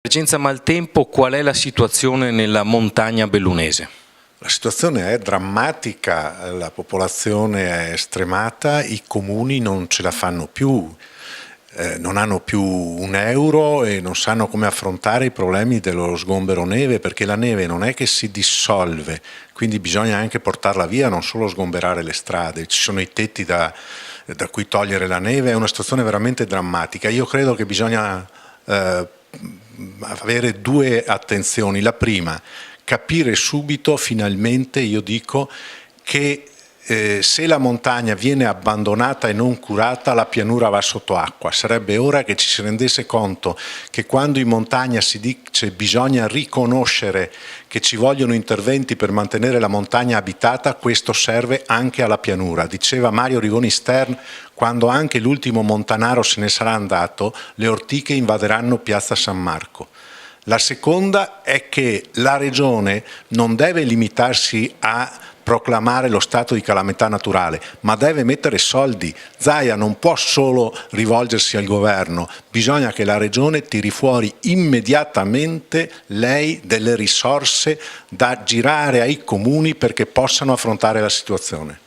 Emergenza maltempo, qual è la situazione nella montagna bellunese? La situazione è drammatica, la popolazione è stremata, i comuni non ce la fanno più, non hanno più un euro e non sanno come affrontare i problemi dello sgombero neve, perché la neve non è che si dissolve, quindi bisogna anche portarla via, non solo sgomberare le strade, ci sono i tetti da cui togliere la neve, è una situazione veramente drammatica. Io credo che bisogna avere due attenzioni. La prima, capire subito, finalmente, io dico, che se la montagna viene abbandonata e non curata, la pianura va sotto acqua. Sarebbe ora che ci si rendesse conto che quando in montagna si dice bisogna riconoscere che ci vogliono interventi per mantenere la montagna abitata, questo serve anche alla pianura. Diceva Mario Rigoni Stern: quando anche l'ultimo montanaro se ne sarà andato, le ortiche invaderanno Piazza San Marco. La seconda è che la Regione non deve limitarsi a proclamare lo stato di calamità naturale, ma deve mettere soldi. Zaia non può solo rivolgersi al governo, bisogna che la Regione tiri fuori immediatamente lei delle risorse da girare ai comuni perché possano affrontare la situazione.